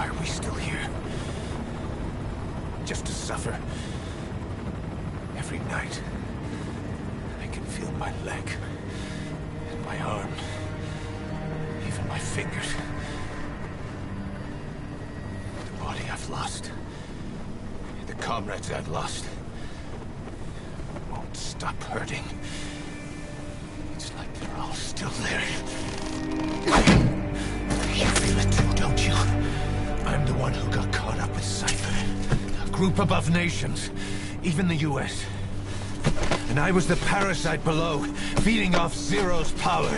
Why are we still here? Just to suffer. Every night, I can feel my leg, and my arm, even my fingers. The body I've lost, the comrades I've lost, won't stop hurting. It's like they're all still there. You feel it too, don't you? I'm the one who got caught up with Cypher. A group above nations, even the US. And I was the parasite below, feeding off Zero's power.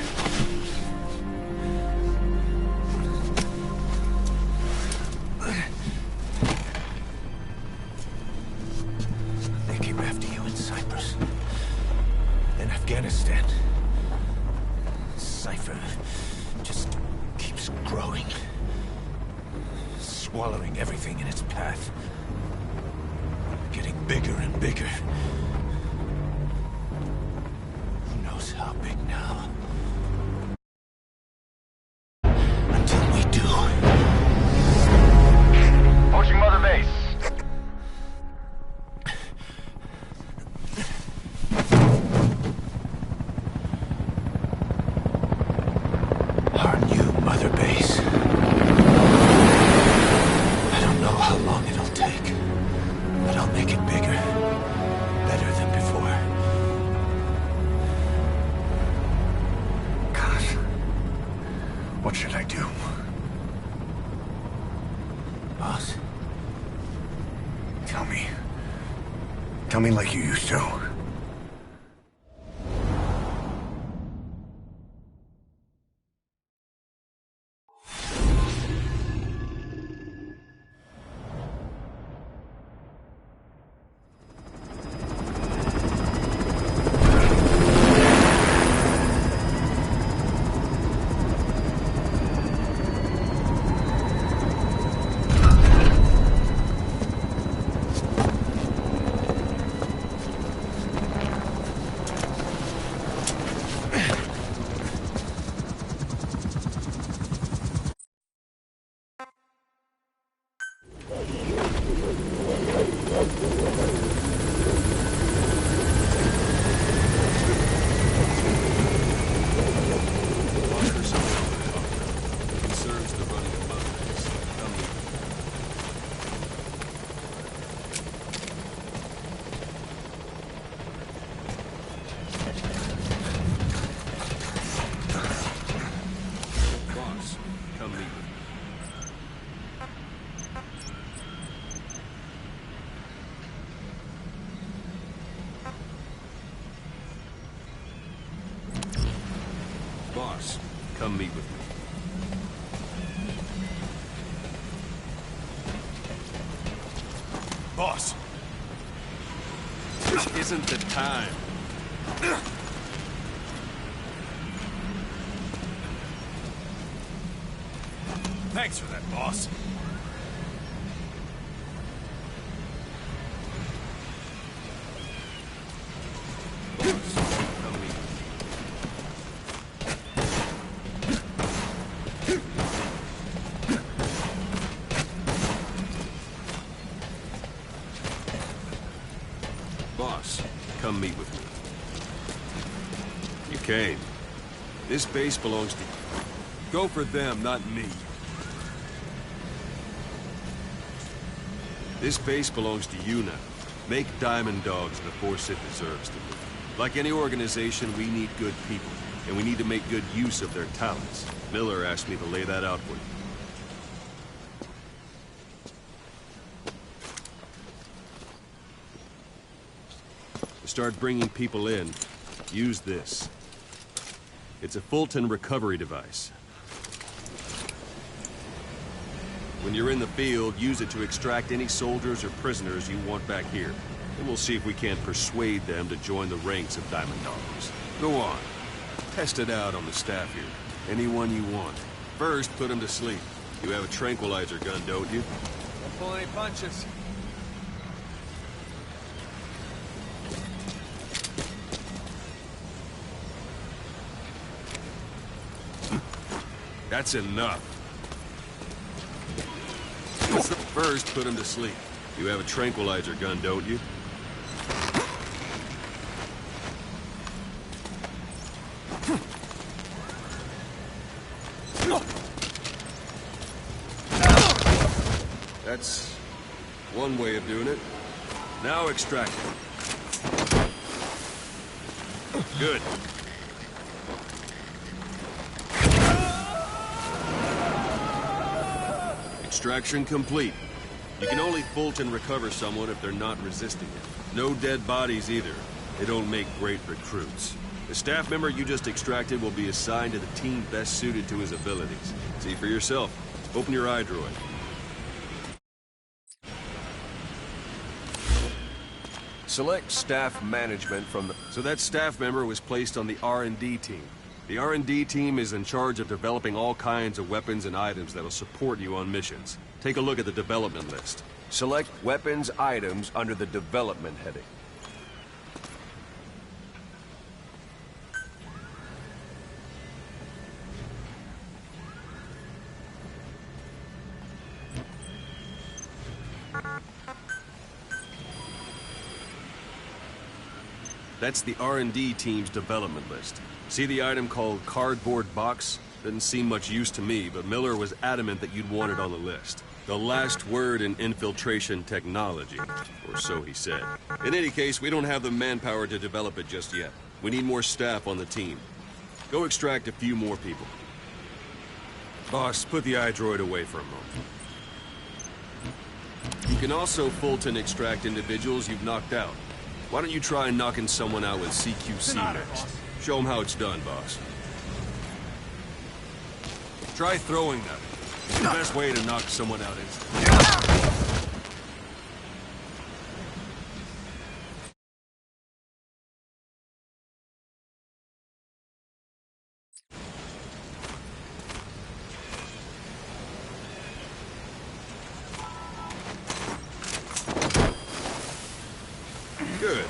They came after you in Cyprus. In Afghanistan. Cypher just keeps growing. Swallowing everything in its path. Getting bigger and bigger. Who knows how big now? Until we do. Approaching Mother Base. Our new Mother Base. I don't know how long it'll take, but I'll make it bigger. Better than before. God. What should I do? Boss? Tell me. Tell me like you used to. Boss, come meet with me. Boss! This isn't the time. Thanks for that, boss. Boss, come meet with me. You came. This base belongs to you. Go for them, not me. This base belongs to you now. Make Diamond Dogs the force it deserves to be. Like any organization, we need good people, and we need to make good use of their talents. Miller asked me to lay that out for you. To start bringing people in, use this. It's a Fulton recovery device. When you're in the field, use it to extract any soldiers or prisoners you want back here. And we'll see if we can't persuade them to join the ranks of Diamond Dogs. Go on. Test it out on the staff here. Anyone you want. First, put them to sleep. You have a tranquilizer gun, don't you? Don't pull any punches. That's enough. First, put him to sleep. You have a tranquilizer gun, don't you? That's one way of doing it. Now extract it. Good. Extraction complete. You can only Fulton recover someone if they're not resisting it. No dead bodies either. They don't make great recruits. The staff member you just extracted will be assigned to the team best suited to his abilities. See for yourself. Open your eye droid. Select staff management from the... So that staff member was placed on the R&D team. The R&D team is in charge of developing all kinds of weapons and items that'll support you on missions. Take a look at the development list. Select weapons items under the development heading. That's the R&D team's development list. See the item called cardboard box? Didn't seem much use to me, but Miller was adamant that you'd want it on the list. The last word in infiltration technology, or so he said. In any case, we don't have the manpower to develop it just yet. We need more staff on the team. Go extract a few more people. Boss, put the iDroid away for a moment. You can also Fulton extract individuals you've knocked out. Why don't you try knocking someone out with CQC next? Show them how it's done, boss. Try throwing them. It's the best way to knock someone out instantly. Good.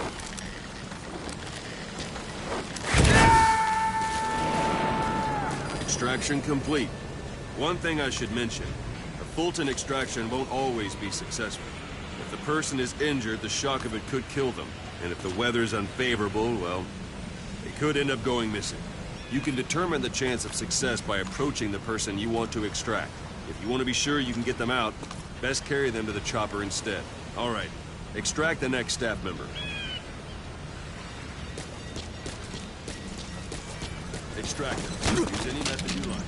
Extraction complete. One thing I should mention, a Fulton extraction won't always be successful. If the person is injured, the shock of it could kill them. And if the weather's unfavorable, well, they could end up going missing. You can determine the chance of success by approaching the person you want to extract. If you want to be sure you can get them out, best carry them to the chopper instead. All right, extract the next staff member. Extract them. Use any method you like.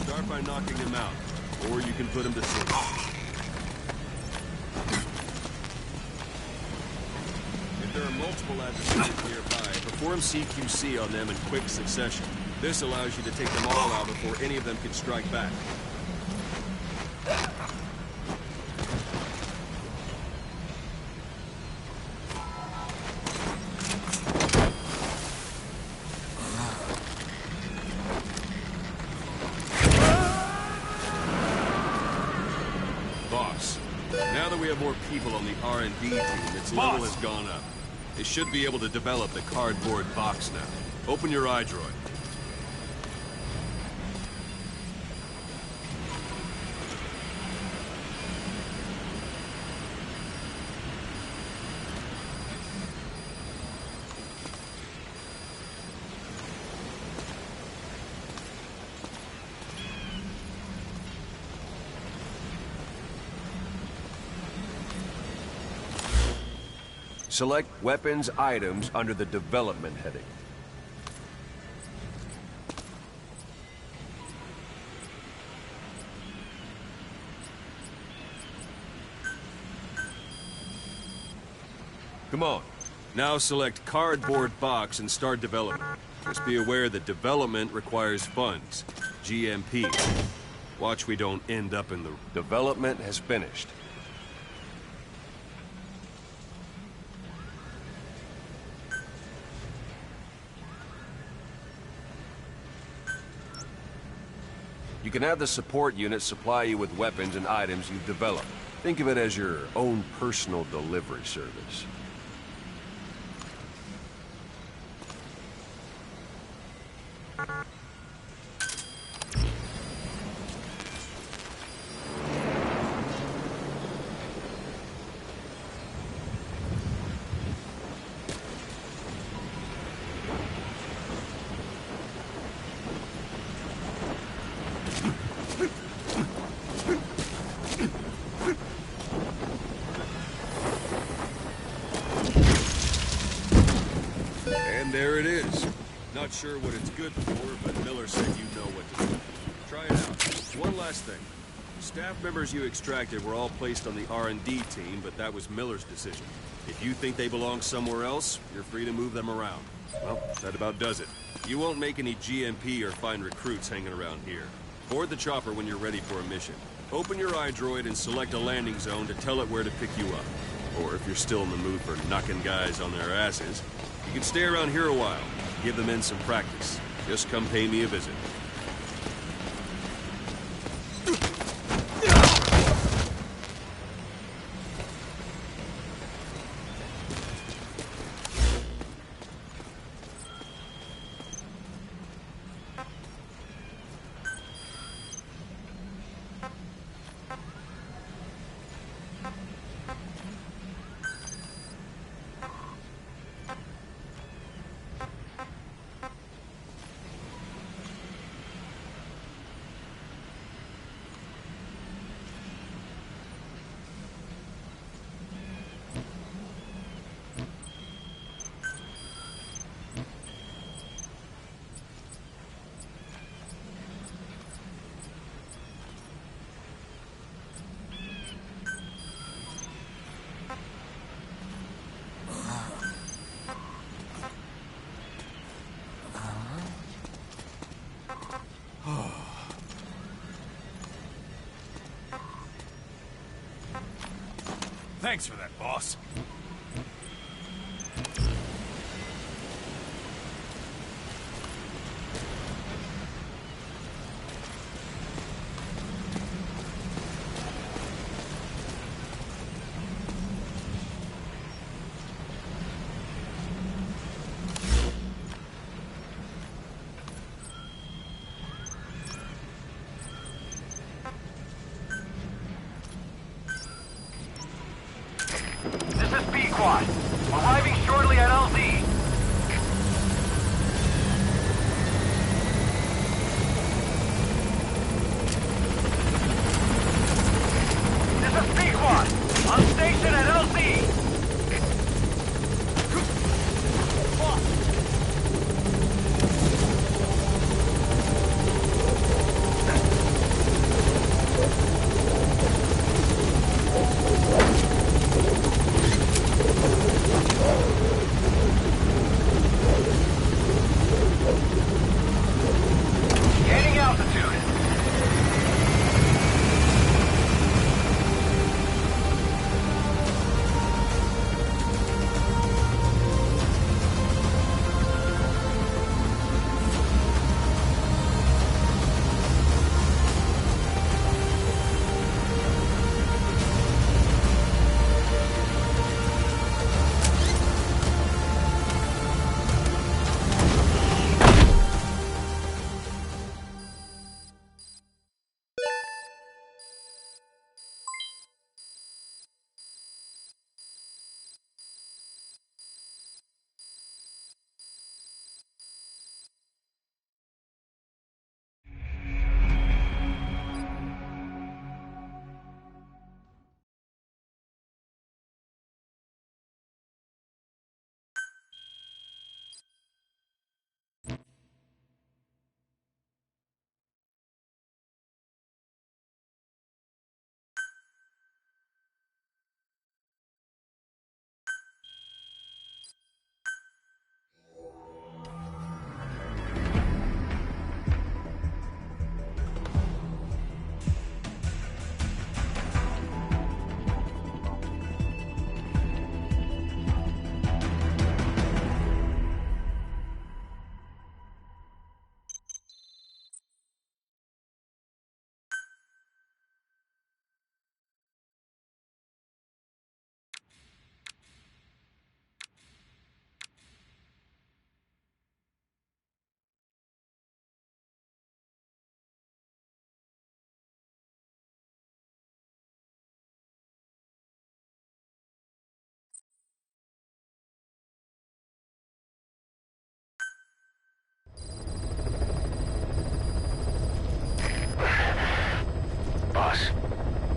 Start by knocking them out, or you can put them to sleep. If there are multiple adversaries nearby, perform CQC on them in quick succession. This allows you to take them all out before any of them can strike back. Boss, now that we have more people on the R&D team, its level has gone up. They should be able to develop the cardboard box now. Open your iDroid. Select weapons items under the development heading. Come on. Now select cardboard box and start development. Just be aware that development requires funds. GMP. Watch we don't end up in the... Development has finished. You can have the support unit supply you with weapons and items you've developed. Think of it as your own personal delivery service. not sure what it's good for, but Miller said you know what to do. Try it out. One last thing. Staff members you extracted were all placed on the R&D team, but that was Miller's decision. If you think they belong somewhere else, you're free to move them around. Well, that about does it. You won't make any GMP or find recruits hanging around here. Board the chopper when you're ready for a mission. Open your iDroid and select a landing zone to tell it where to pick you up. Or if you're still in the mood for knocking guys on their asses, you can stay around here a while. Give the men some practice. Just come pay me a visit. Thanks for that, boss. Arriving shortly at LZ. This is P-Quad. On station at LZ.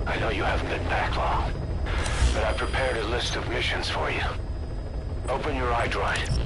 I know you haven't been back long, but I've prepared a list of missions for you. Open your iDroid.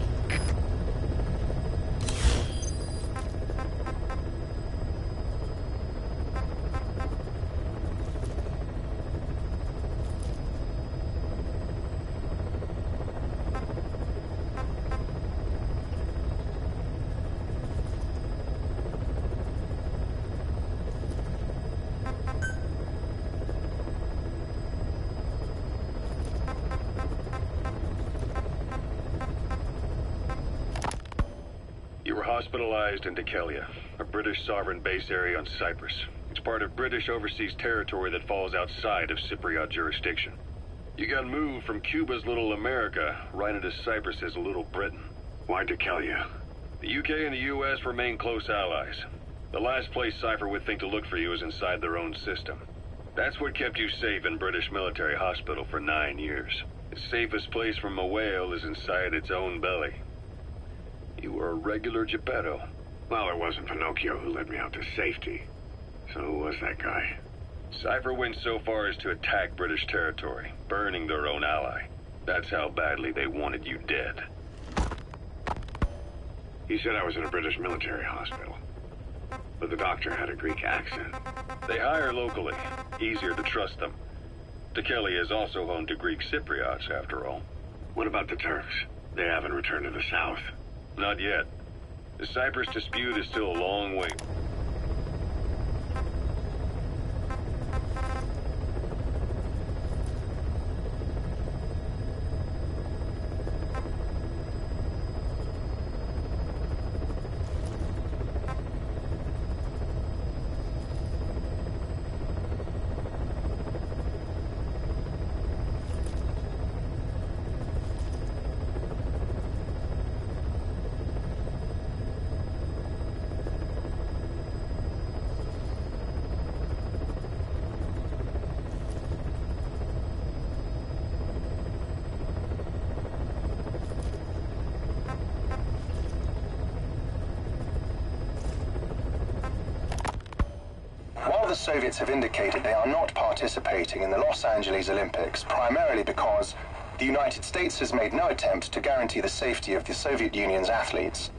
hospitalized in Skittlesy, a British sovereign base area on Cyprus. It's part of British overseas territory that falls outside of Cypriot jurisdiction. You got moved from Cuba's Little America right into Cyprus's Little Britain. Why Skittlesy? The UK and the US remain close allies. The last place Cypher would think to look for you is inside their own system. That's what kept you safe in British military hospital for 9 years. The safest place from a whale is inside its own belly. You were a regular Geppetto. Well, it wasn't Pinocchio who led me out to safety. So who was that guy? Cypher went so far as to attack British territory, burning their own ally. That's how badly they wanted you dead. He said I was in a British military hospital. But the doctor had a Greek accent. They hire locally. Easier to trust them. Skittlesy is also home to Greek Cypriots, after all. What about the Turks? They haven't returned to the south. Not yet. The Cyprus dispute is still a long way. The Soviets have indicated they are not participating in the Los Angeles Olympics, primarily because the United States has made no attempt to guarantee the safety of the Soviet Union's athletes.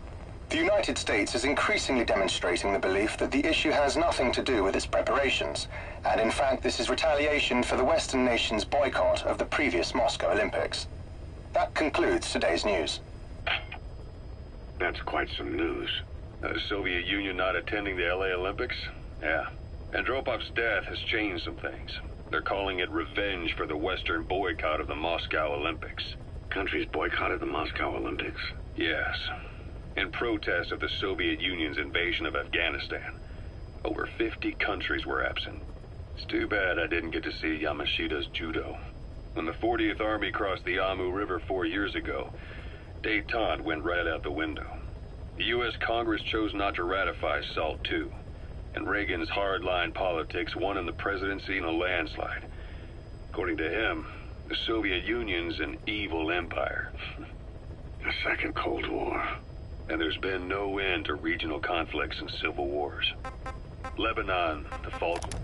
The United States is increasingly demonstrating the belief that the issue has nothing to do with its preparations, and in fact this is retaliation for the Western nations' boycott of the previous Moscow Olympics. That concludes today's news. That's quite some news. The Soviet Union not attending the LA Olympics? Yeah. Andropov's death has changed some things. They're calling it revenge for the Western boycott of the Moscow Olympics. Countries boycotted the Moscow Olympics? Yes. In protest of the Soviet Union's invasion of Afghanistan. Over 50 countries were absent. It's too bad I didn't get to see Yamashita's judo. When the 40th Army crossed the Amu River 4 years ago, détente went right out the window. The U.S. Congress chose not to ratify SALT II. And Reagan's hardline politics won him the presidency in a landslide. According to him, the Soviet Union's an evil empire. The Second Cold War. And there's been no end to regional conflicts and civil wars. Lebanon, the Falklands.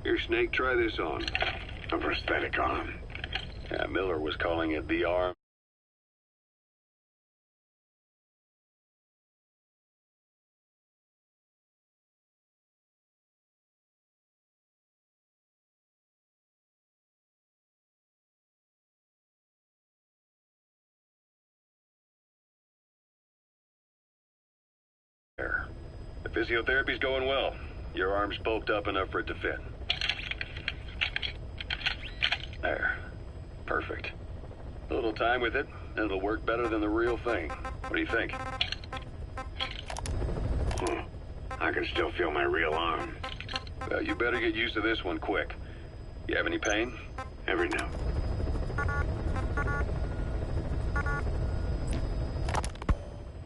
Here, Snake, try this on. A prosthetic arm. Yeah, Miller was calling it the arm. The physiotherapy's going well. Your arm's bulked up enough for it to fit. There. Perfect. A little time with it, and it'll work better than the real thing. What do you think? I can still feel my real arm. Well, you better get used to this one quick. You have any pain? Every now.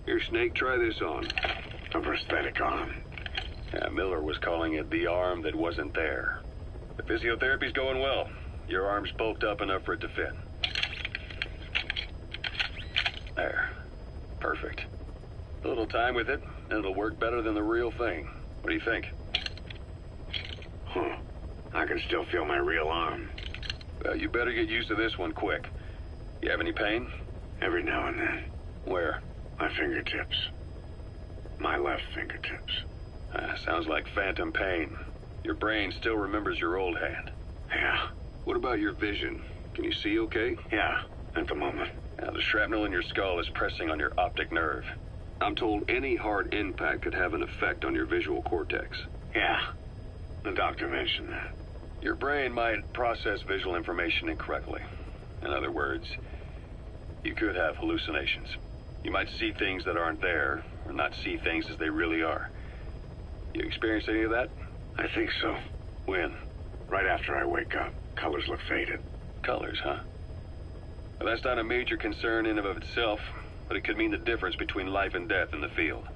Here, Snake, try this on. A prosthetic arm. Yeah, Miller was calling it the arm that wasn't there. The physiotherapy's going well. Your arm's bulked up enough for it to fit. There. Perfect. A little time with it, and it'll work better than the real thing. What do you think? I can still feel my real arm. Well, you better get used to this one quick. You have any pain? Every now and then. Where? My fingertips. My left fingertips. Sounds like phantom pain. Your brain still remembers your old hand. Yeah. What about your vision? Can you see okay? Yeah, at the moment. Now, the shrapnel in your skull is pressing on your optic nerve. I'm told any hard impact could have an effect on your visual cortex. Yeah, the doctor mentioned that. Your brain might process visual information incorrectly. In other words, you could have hallucinations. You might see things that aren't there, or not see things as they really are. You experienced any of that? I think so. When? Right after I wake up. Colors look faded. Colors, huh? Well, that's not a major concern in and of itself, but it could mean the difference between life and death in the field.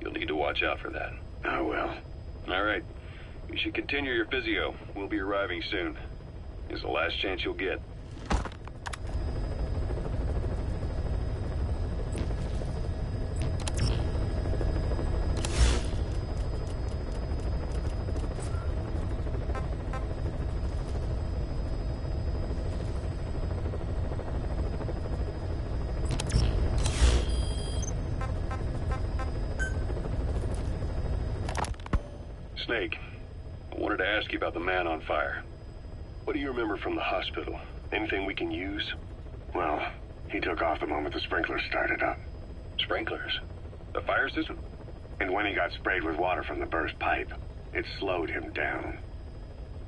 You'll need to watch out for that. I will. All right. You should continue your physio. We'll be arriving soon. It's the last chance you'll get. Snake, I wanted to ask you about the man on fire. What do you remember from the hospital? Anything we can use? Well, he took off the moment the sprinklers started up. Sprinklers? The fire system? And when he got sprayed with water from the burst pipe, it slowed him down.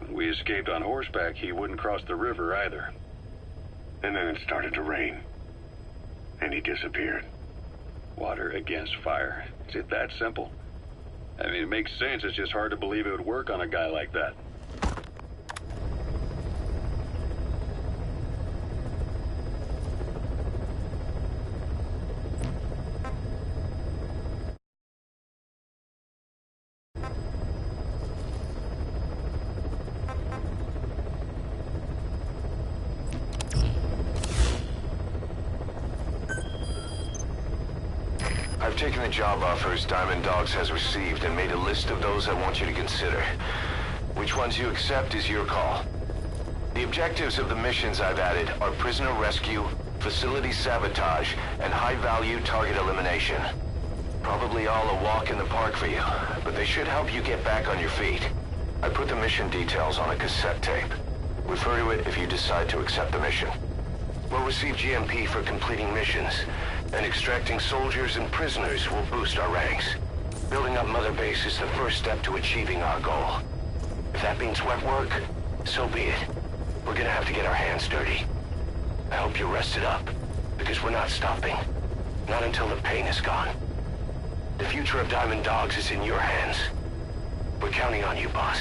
When we escaped on horseback, he wouldn't cross the river either. And then it started to rain. And he disappeared. Water against fire. Is it that simple? I mean, it makes sense. It's just hard to believe it would work on a guy like that. I've taken the job offers Diamond Dogs has received and made a list of those I want you to consider. Which ones you accept is your call. The objectives of the missions I've added are prisoner rescue, facility sabotage, and high-value target elimination. Probably all a walk in the park for you, but they should help you get back on your feet. I put the mission details on a cassette tape. Refer to it if you decide to accept the mission. We'll receive GMP for completing missions, and extracting soldiers and prisoners will boost our ranks. Building up Mother Base is the first step to achieving our goal. If that means wet work, so be it. We're gonna have to get our hands dirty. I hope you're rested up, because we're not stopping. Not until the pain is gone. The future of Diamond Dogs is in your hands. We're counting on you, boss.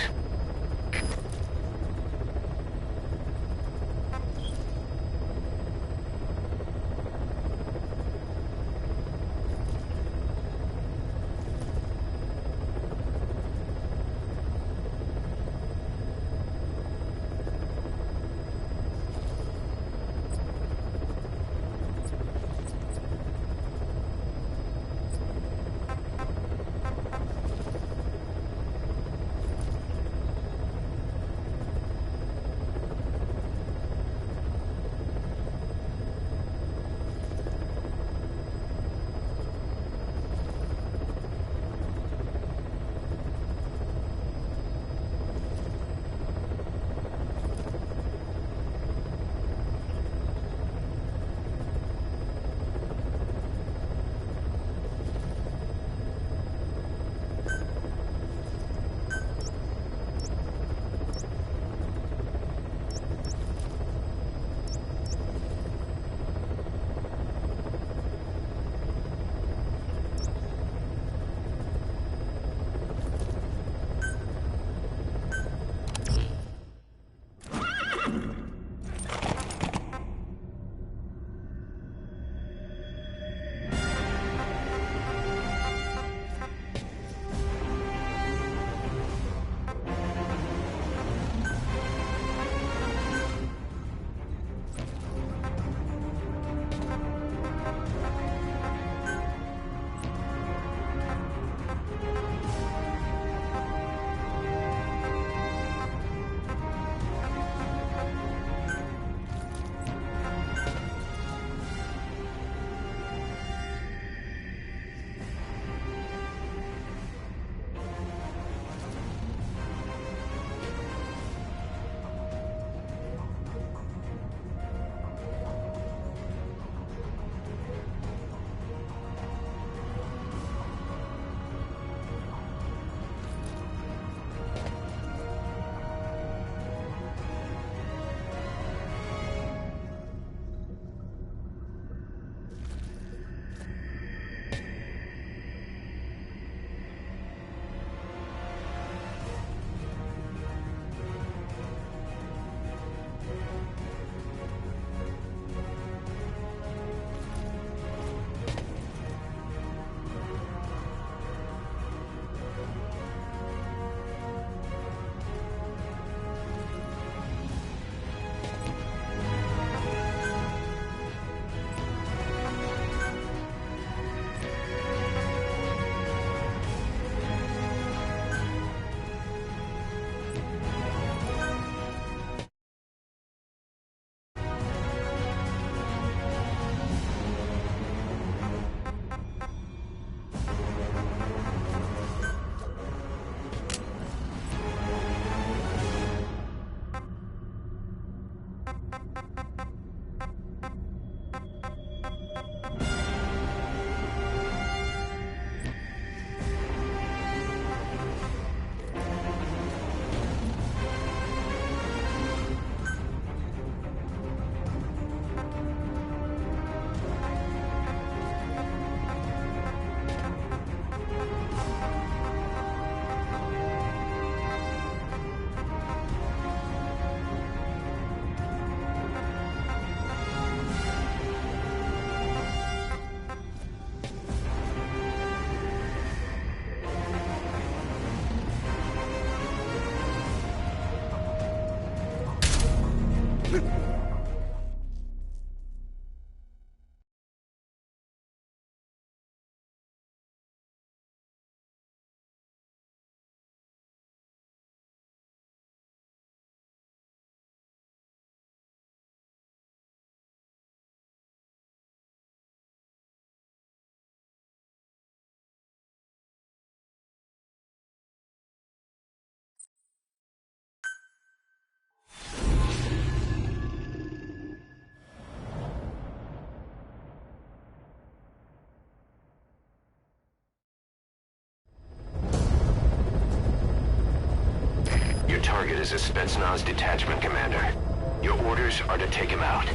target is a Spetsnaz detachment commander. Your orders are to take him out.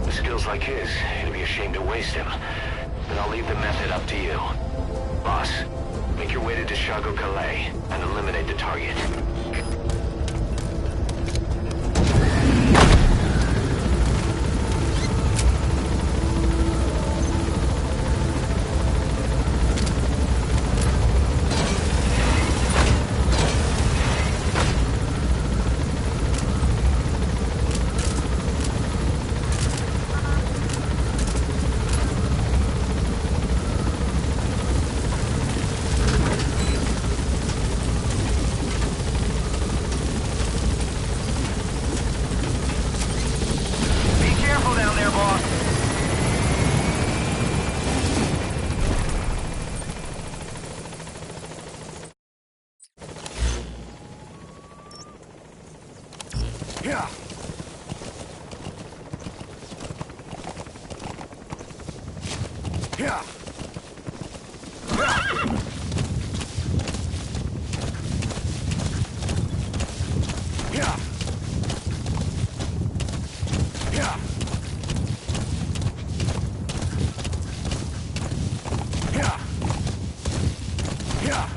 With skills like his, it'd be a shame to waste him. But I'll leave the method up to you. Boss, make your way to Dishago Calais and eliminate the target. Yeah. Yeah. Yeah. Yeah. Yeah. Yeah.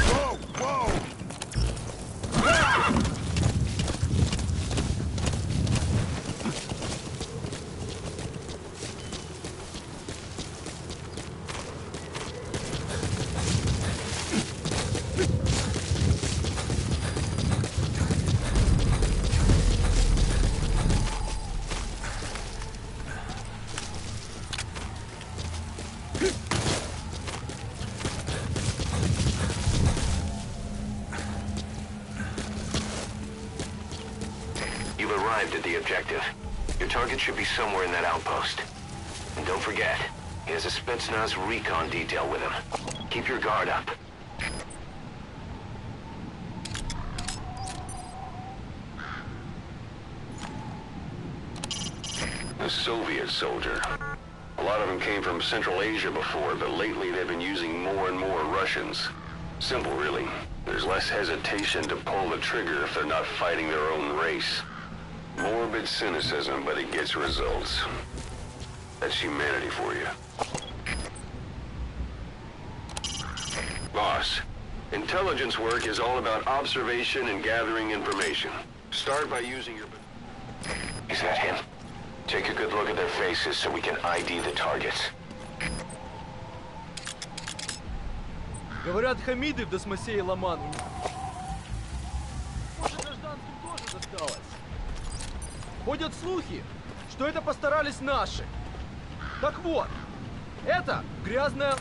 Whoa, whoa. You've arrived at the objective. Your target should be somewhere in that outpost. And don't forget, he has a Spetsnaz recon detail with him. Keep your guard up. A Soviet soldier. A lot of them came from Central Asia before, but lately they've been using more and more Russians. Simple, really. There's less hesitation to pull the trigger if they're not fighting their own race. Morbid cynicism, but it gets results. That's humanity for you. Boss, intelligence work is all about observation and gathering information. Start by using your... Is that him? Take a good look at their faces so we can ID the targets. Говорят, Хамиды в Досмосе и Ломан. Может, гражданским тоже досталось. Ходят слухи, что это постарались наши. Так вот, это грязная...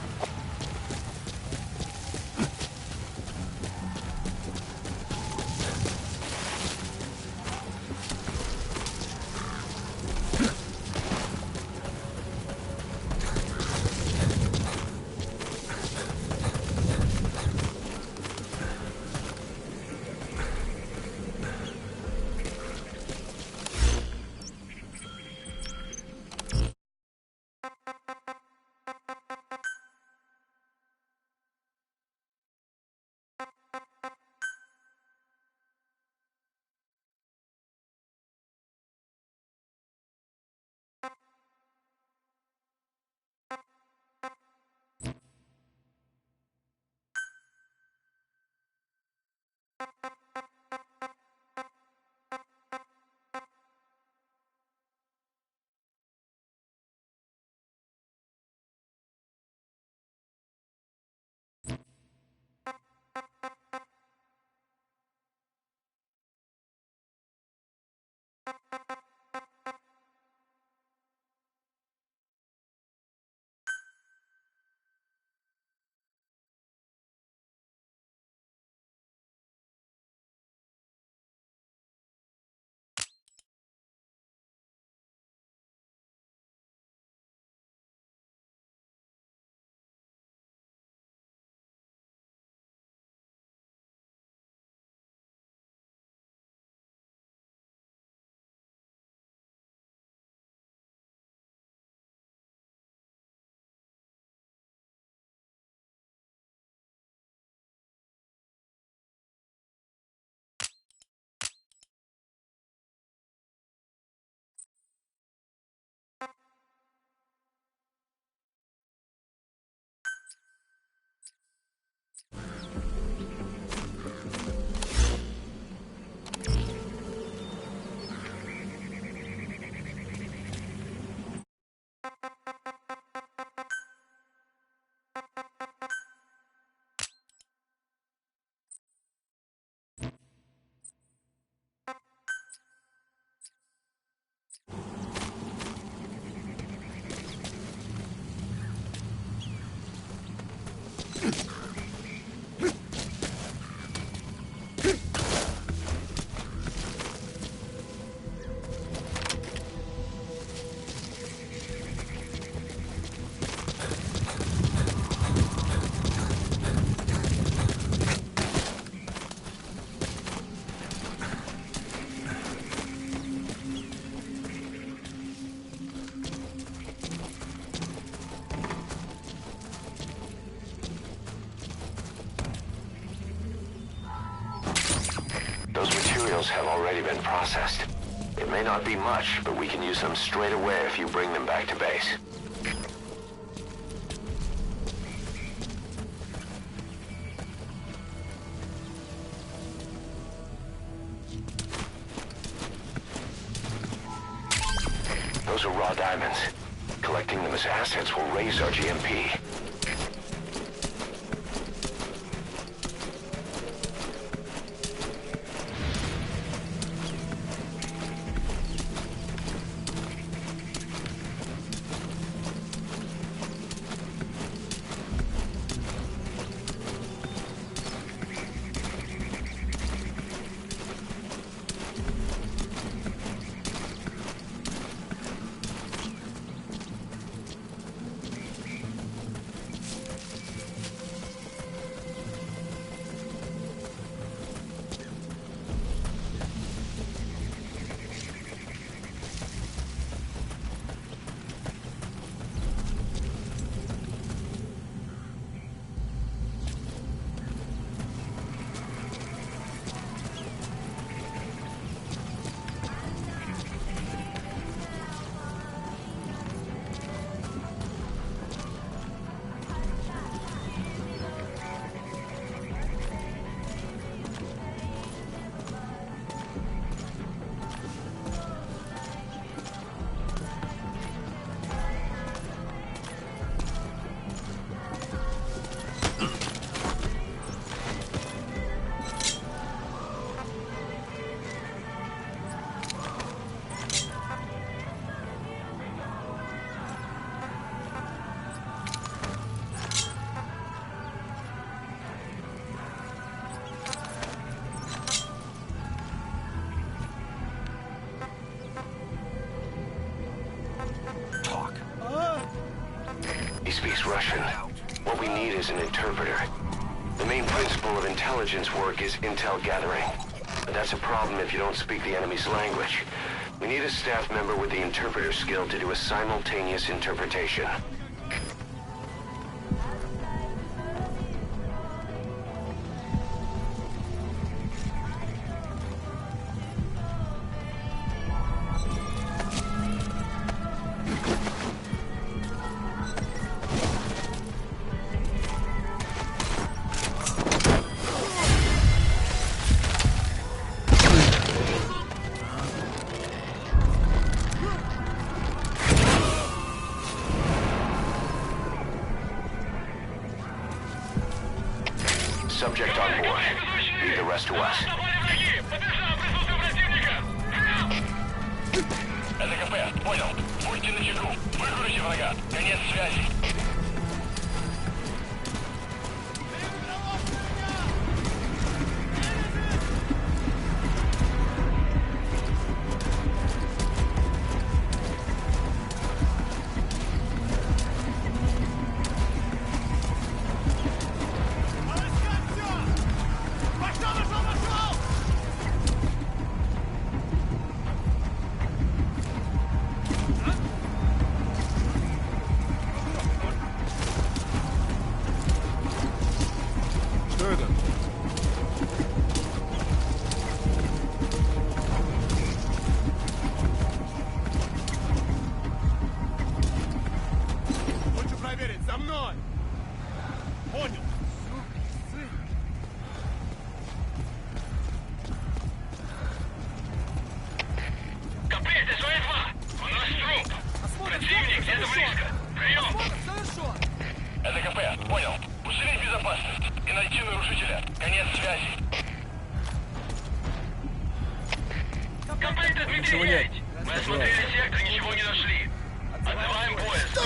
materials have already been processed. It may not be much, but we can use them straight away if you bring them back to base. Those are raw diamonds. Collecting them as assets will raise our GMP. He speaks Russian. What we need is an interpreter. The main principle of intelligence work is intel gathering. But that's a problem if you don't speak the enemy's language. We need a staff member with the interpreter skill to do a simultaneous interpretation. Subject on board. Leave the rest to us. Это КП, понял. Будьте начеку. Выкрути врага. Конец связи. Это КП, понял. Усилить безопасность и найти нарушителя. Конец связи. КП, это Дмитрий. Мы осмотрели сектор, ничего не нашли. Отзываем поезд.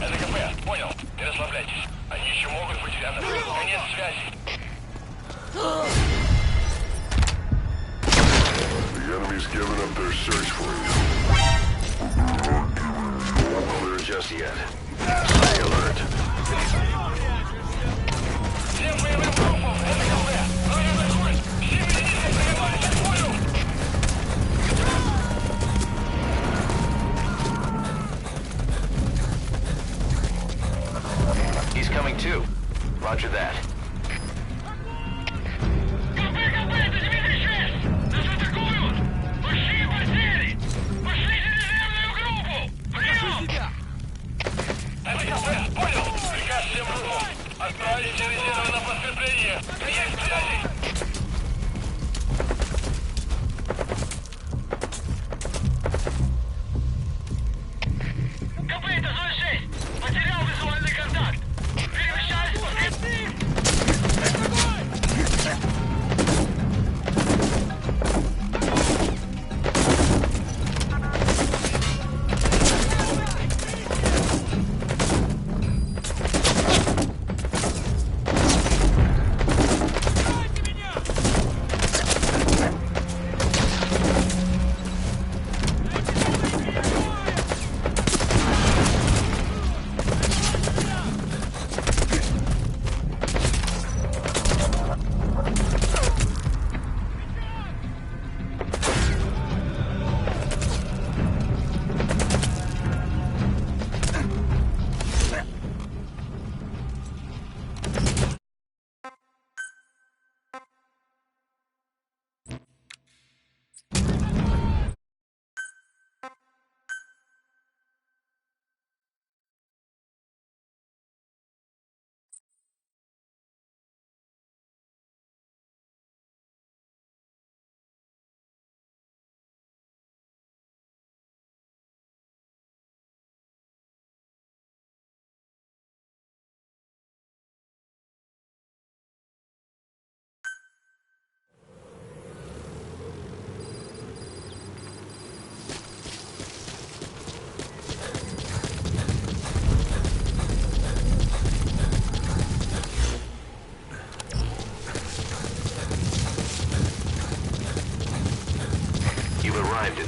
Это КП, понял. Не расслабляйтесь. Они еще могут быть рядом. Конец связи. The enemy's given up their search for you. Won't clear just yet. Stay alert. Всем боевым группам, это КП. Врага заходит. Все единицы принимались к бою. He's coming too. Roger that.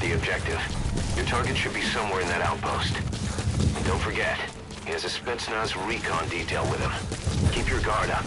the objective. Your target should be somewhere in that outpost. And don't forget, he has a Spetsnaz recon detail with him. Keep your guard up.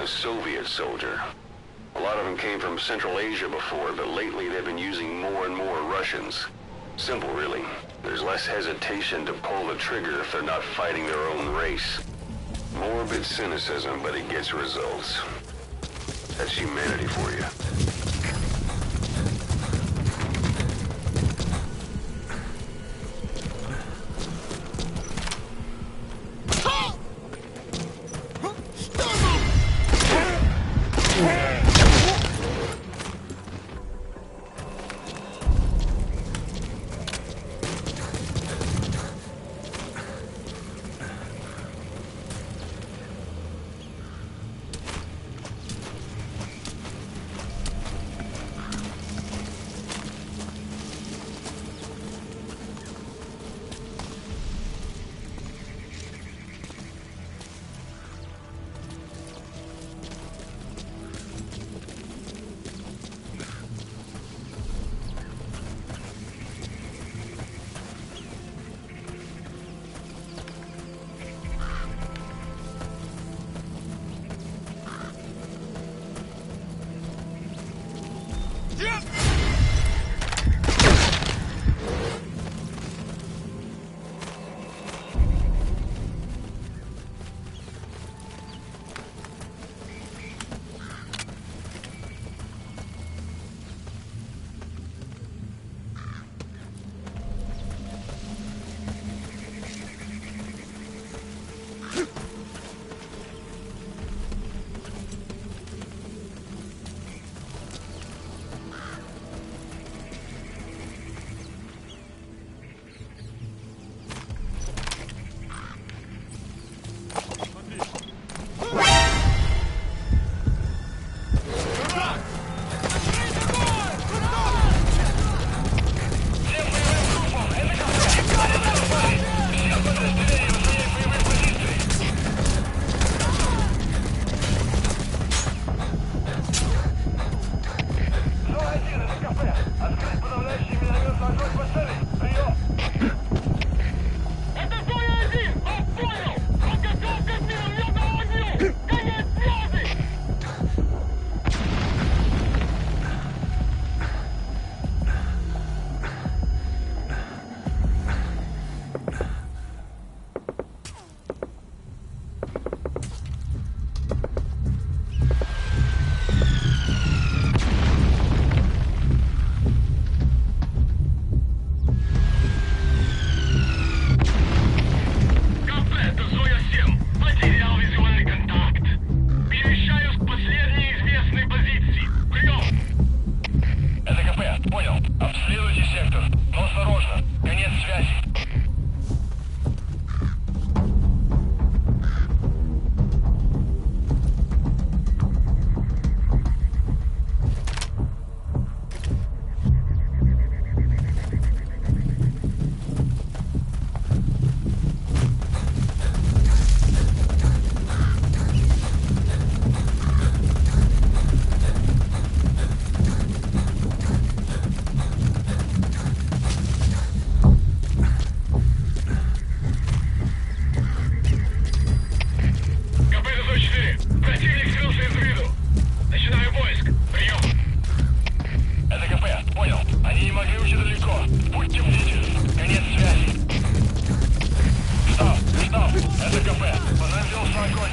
Soviet soldier. A lot of them came from Central Asia before, but lately they've been using more and more Russians. Simple, really. There's less hesitation to pull the trigger if they're not fighting their own race. Morbid cynicism, but it gets results. That's humanity for you.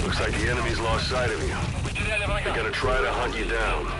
Looks like the enemy's lost sight of you. They're gonna try to hunt you down.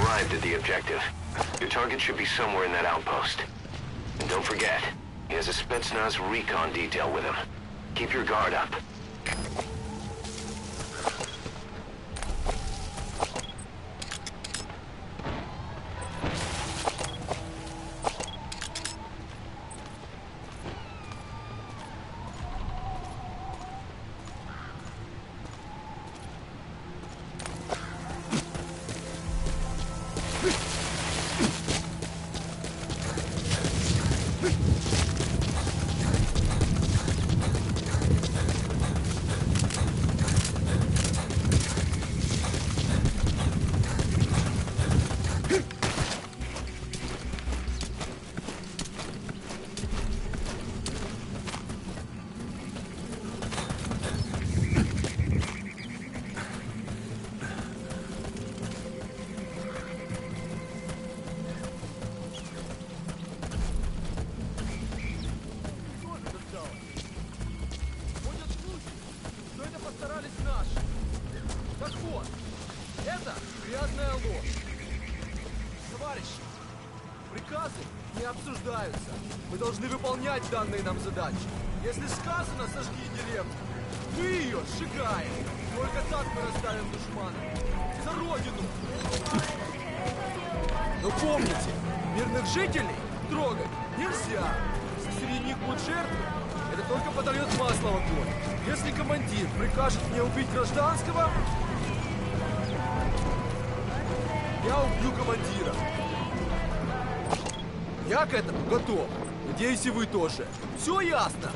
arrived at the objective. Your target should be somewhere in that outpost. And don't forget, he has a Spetsnaz recon detail with him. Keep your guard up. Это грязная ложь. Товарищи, приказы не обсуждаются. Мы должны выполнять данные нам задачи. Если сказано «сожги деревню», мы ее сжигаем. Только так мы расставим душмана. За Родину! Но помните, мирных жителей трогать нельзя. Если среди них будут жертвы, это только подольет масло в огонь. Если командир прикажет мне убить гражданского, я убью командира. Я к этому готов. Надеюсь, и вы тоже. Все ясно?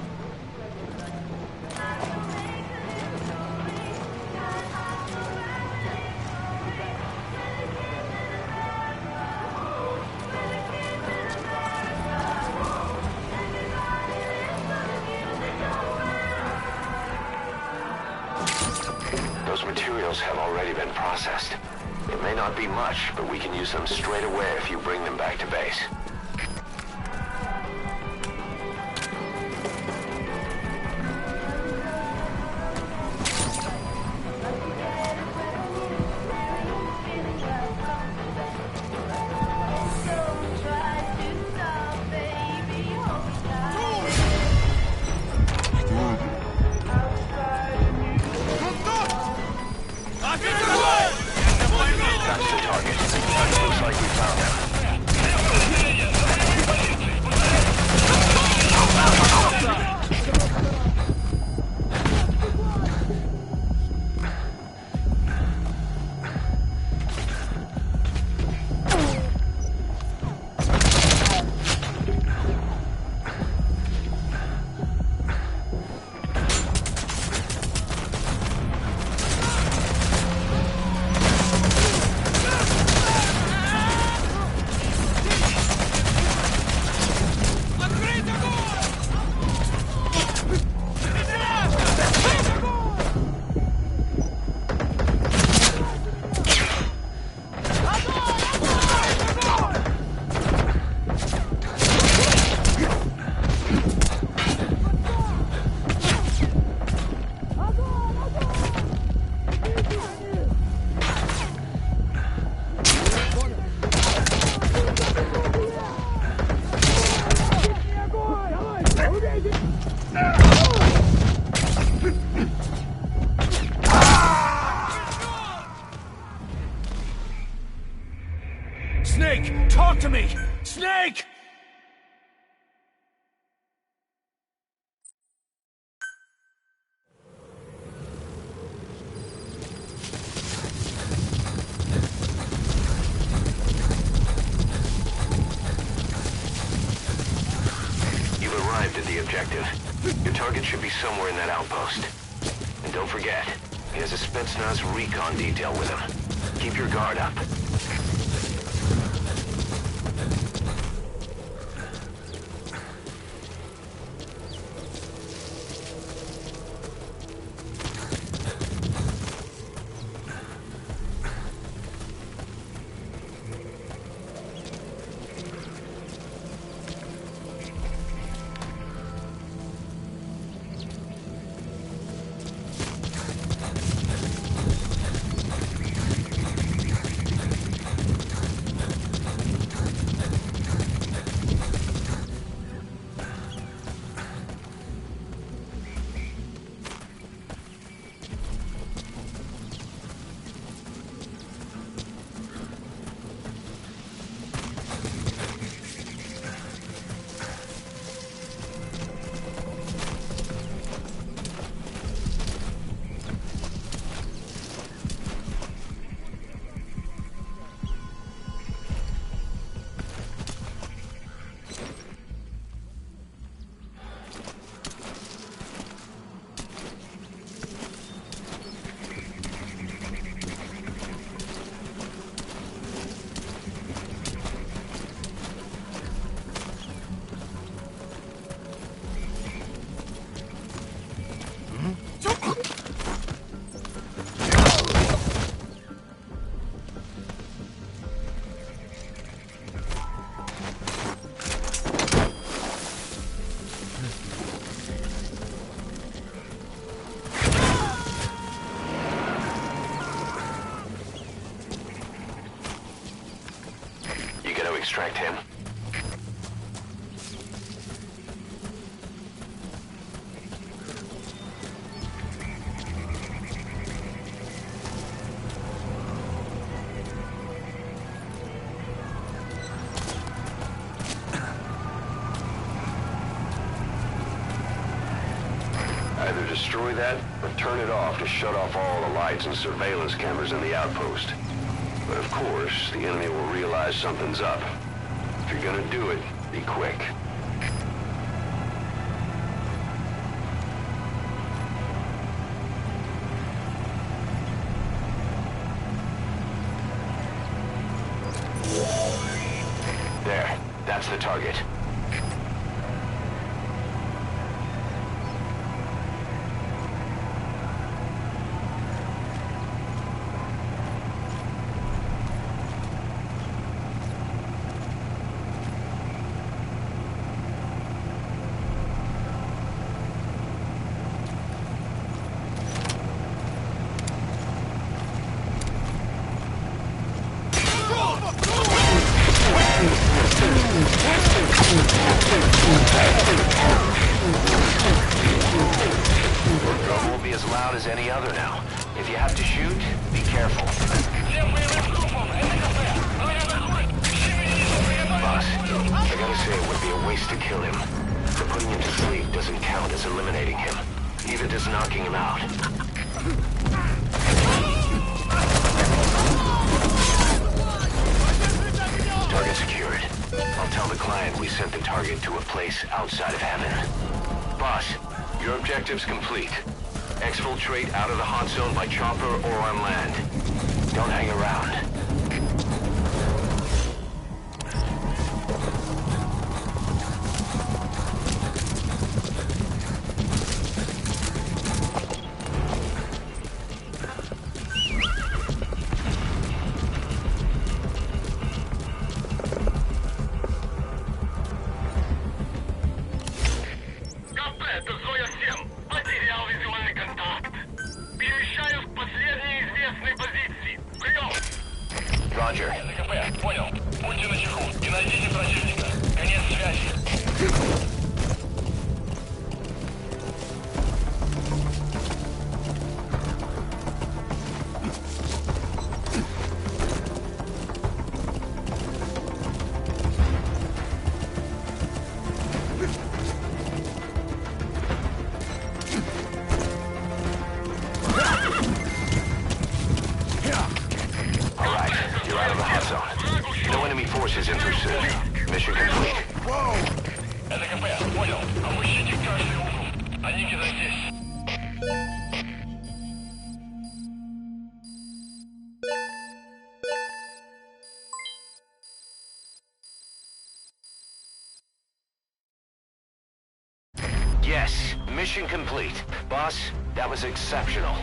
Those materials have already been processed. It may not be much, but we can use them straight away if you bring them back to base. That's the target. Looks like we found him. Snake, talk to me! Snake! You've arrived at the objective. Your target should be somewhere in that outpost. And don't forget, he has a Spetsnaz recon detail with him. Keep your guard up. extract him. Either destroy that, or turn it off to shut off all the lights and surveillance cameras in the outpost. But of course, the enemy will realize something's up. If you're gonna do it, be quick. There, that's the target. Won't be as loud as any other now. If you have to shoot, be careful. Boss, I gotta say it would be a waste to kill him. But putting him to sleep doesn't count as eliminating him. Neither does knocking him out. Target secured. I'll tell the client we sent the target to a place outside of heaven. Boss, your objective's complete. Exfiltrate out of the hot zone by chopper or on land. Don't hang around. Roger. НКП, понял. Будьте начеку и найдите противника. Конец связи. Forces in pursuit. Mission complete. Whoa! НКП, понял. Обыщите каждый угол. Они где-то здесь. Yes, mission complete. Boss, that was exceptional.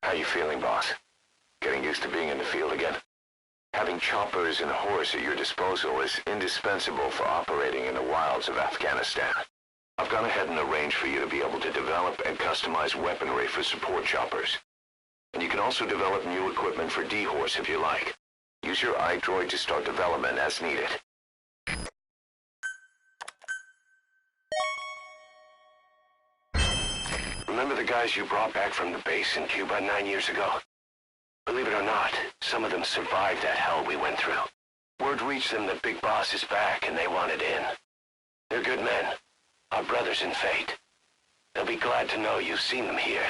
How you feeling, boss? Getting used to being in the field again? Having choppers and a horse at your disposal is indispensable for operating in the wilds of Afghanistan. I've gone ahead and arranged for you to be able to develop and customize weaponry for support choppers. And you can also develop new equipment for D-Horse if you like. Use your iDroid to start development as needed. Remember the guys you brought back from the base in Cuba 9 years ago? Believe it or not, some of them survived that hell we went through. Word reached them that Big Boss is back and they wanted in. They're good men. Our brothers in fate. They'll be glad to know you've seen them here.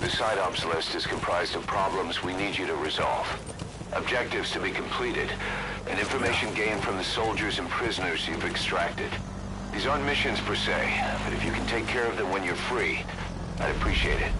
The side ops list is comprised of problems we need you to resolve. Objectives to be completed, and information gained from the soldiers and prisoners you've extracted. These aren't missions per se, but if you can take care of them when you're free, I'd appreciate it.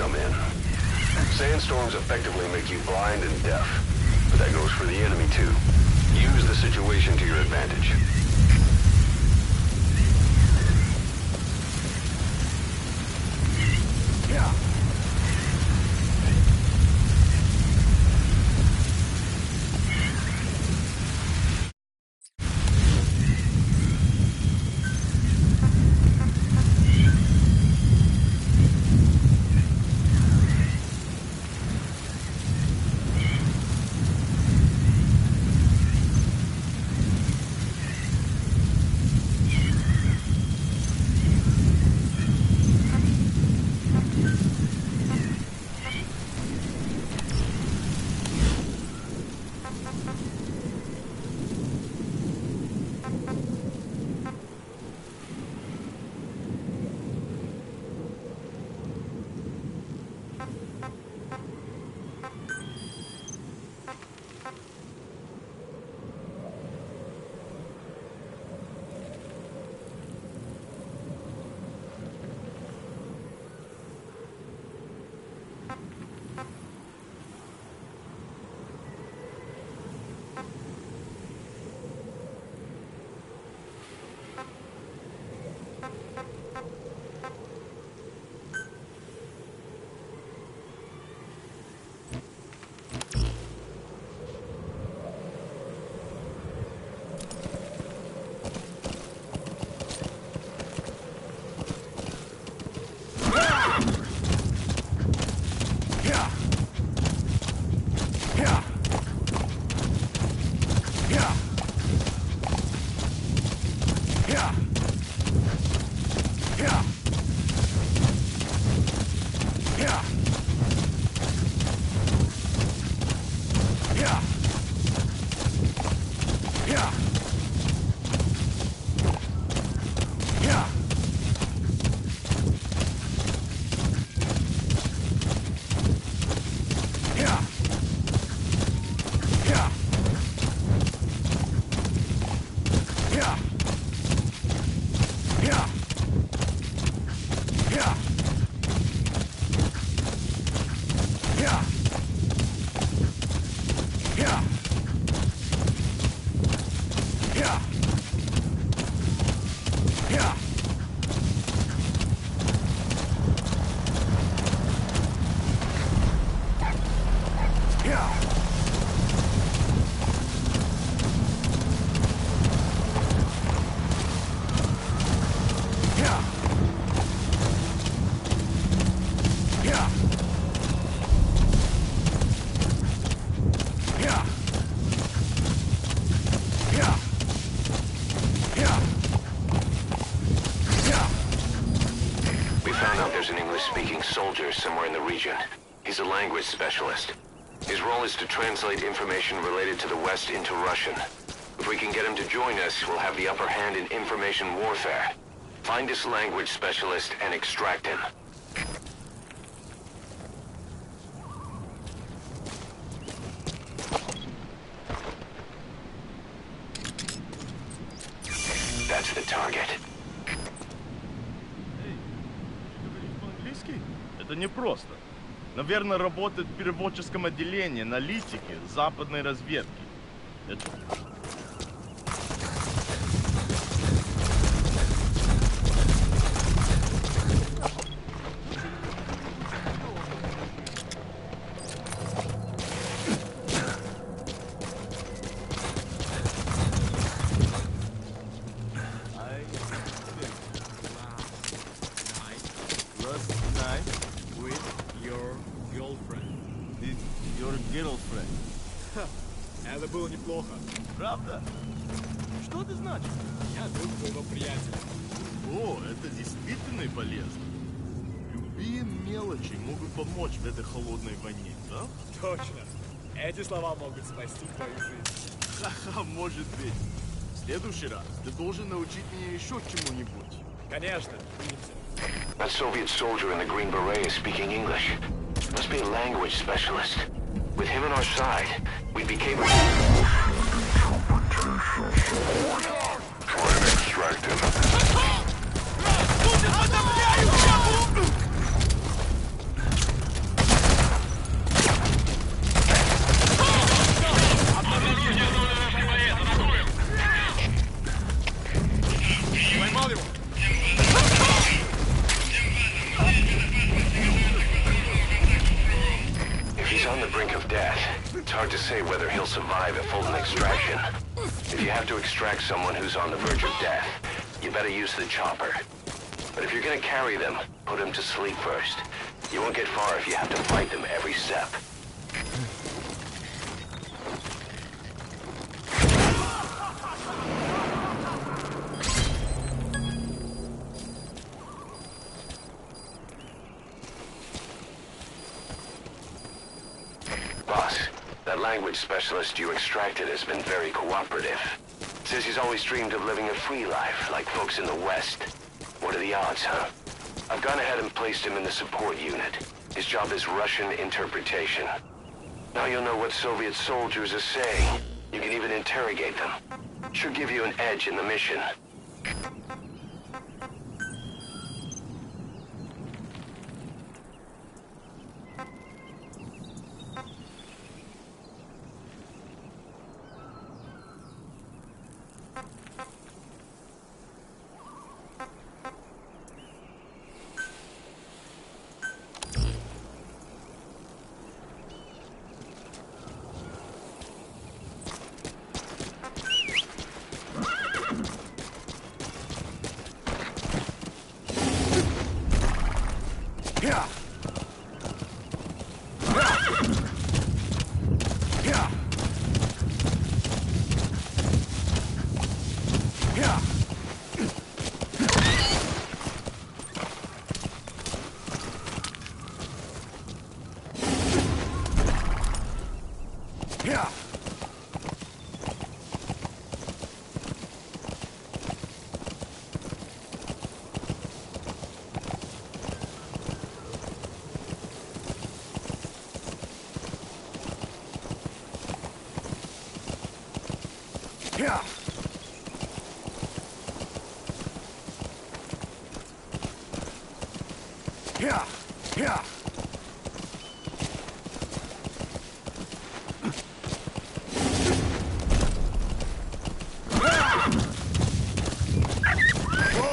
come in. Sandstorms effectively make you blind and deaf, but that goes for the enemy too. Use the situation to your advantage. Somewhere in the region. He's a language specialist. His role is to translate information related to the West into Russian. If we can get him to join us, we'll have the upper hand in information warfare. Find this language specialist and extract him. That's the target. Это непросто. Наверное, работает в переводческом отделении, аналитики, западной разведки. Это... Это было неплохо. Правда? Что это значит? Я друг твоего приятеля. О, это действительно и полезно. Любые мелочи могут помочь в этой холодной войне, да? Точно. Эти слова могут спасти твою жизнь. Ха-ха, может быть. В следующий раз ты должен научить меня еще чему-нибудь. Конечно, увидимся. That Soviet soldier in the green beret is speaking English. Must be a language specialist. With him on our side, we'd be capable... Try and extract him. hard to say whether he'll survive a full extraction. If you have to extract someone who's on the verge of death, you better use the chopper. But if you're gonna carry them, put them to sleep first. You won't get far if you have to fight them every step. Boss, that language specialist you extracted has been very cooperative. Says he's always dreamed of living a free life, like folks in the West. What are the odds, huh? I've gone ahead and placed him in the support unit. His job is Russian interpretation. Now you'll know what Soviet soldiers are saying. You can even interrogate them. Should give you an edge in the mission.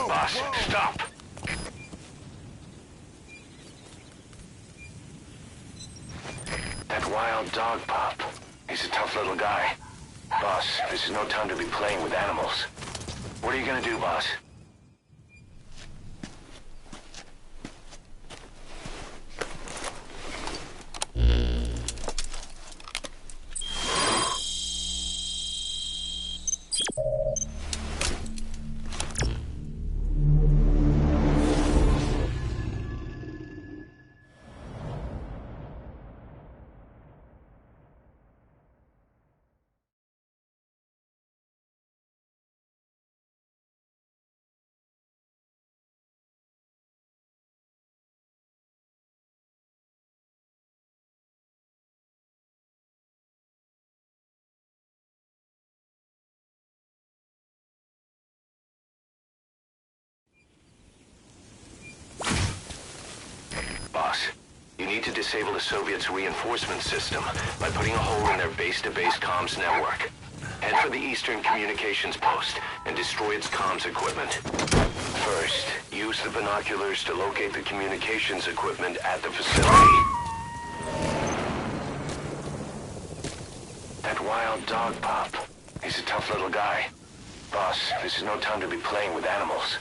Boss, stop! That wild dog pup. He's a tough little guy. Boss, this is no time to be playing with animals. What are you gonna do, boss? You need to disable the Soviets' reinforcement system by putting a hole in their base-to-base comms network. Head for the Eastern Communications Post and destroy its comms equipment. First, use the binoculars to locate the communications equipment at the facility. That wild dog pup. He's a tough little guy. Boss, this is no time to be playing with animals.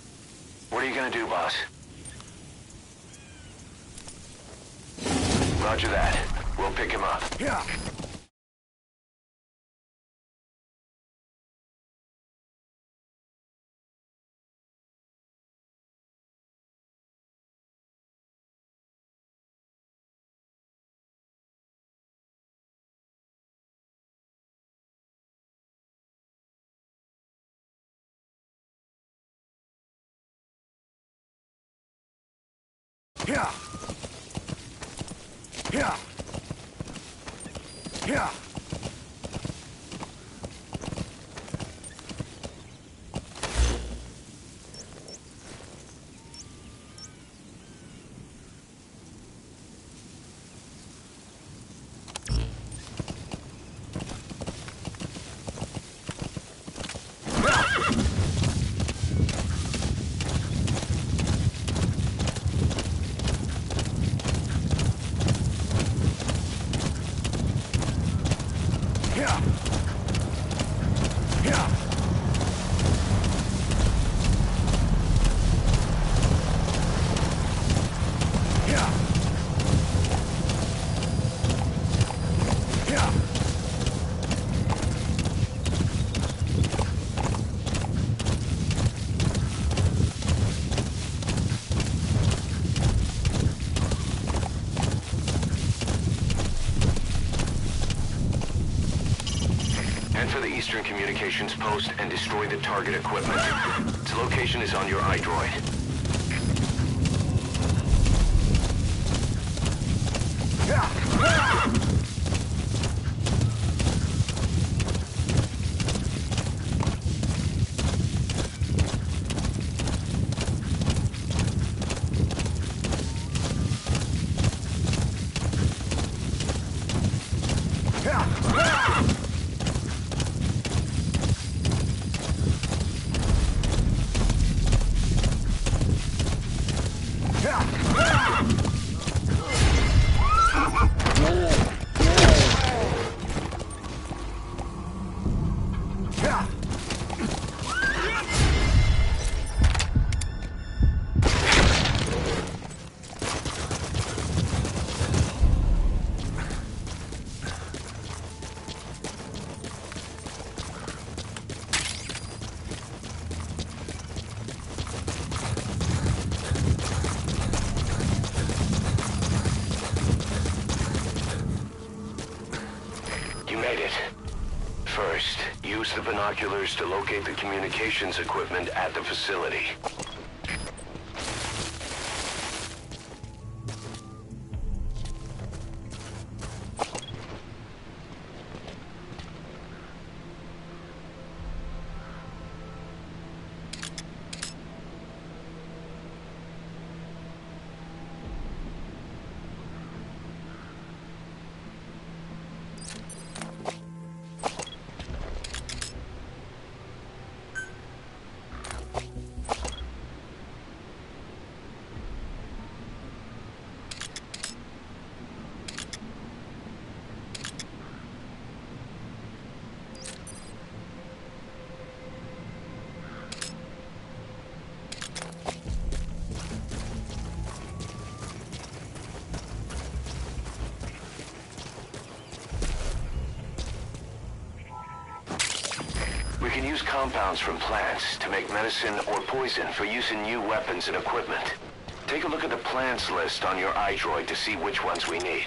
What are you gonna do, boss? Roger that. We'll pick him up. Yeah. Yeah. Yeah. Yeah. Head for the eastern communications post and destroy the target equipment. Its location is on your iDroid. First, use the binoculars to locate the communications equipment at the facility. We can use compounds from plants to make medicine or poison for use in new weapons and equipment. Take a look at the plants list on your iDroid to see which ones we need.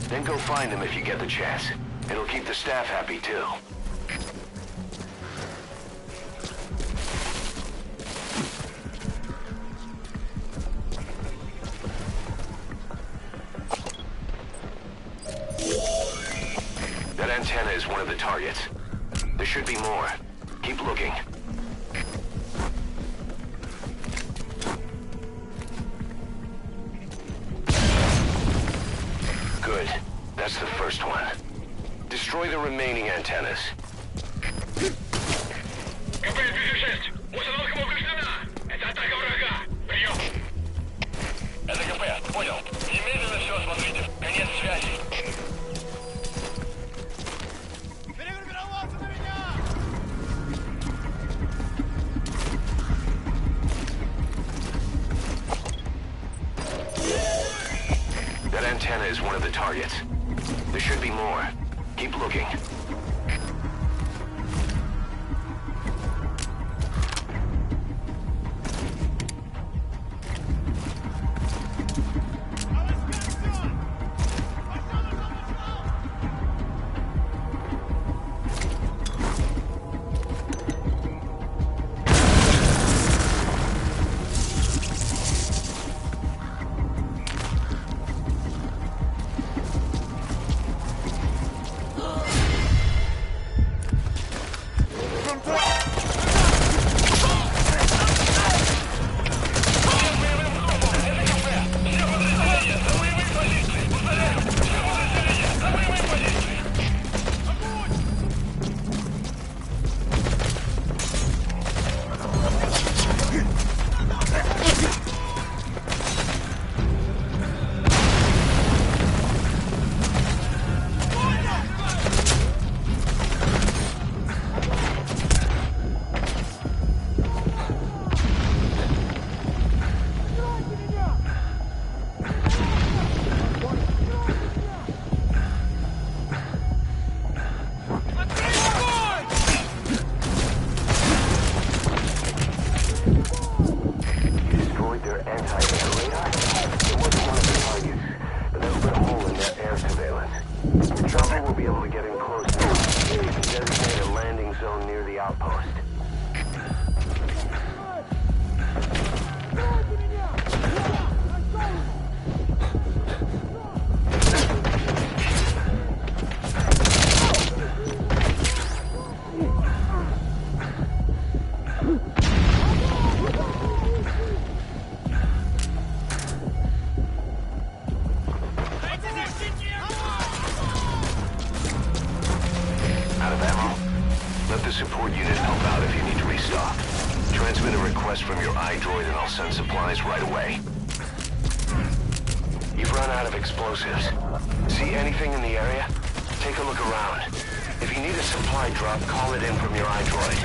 Then go find them if you get the chance. It'll keep the staff happy too. That antenna is one of the targets. There should be more. Keep looking. Good. That's the first one. Destroy the remaining antennas. КП-206! Установка повреждена! Это атака врага! Прием! Это КП, понял. Немедленно все осмотрите. Конец связи. Перегруппироваться на меня! That antenna is one of the targets. There should be more. Keep looking. support unit help out if you need to restock. Transmit a request from your iDroid and I'll send supplies right away. You've run out of explosives. See anything in the area? Take a look around. If you need a supply drop, call it in from your iDroid.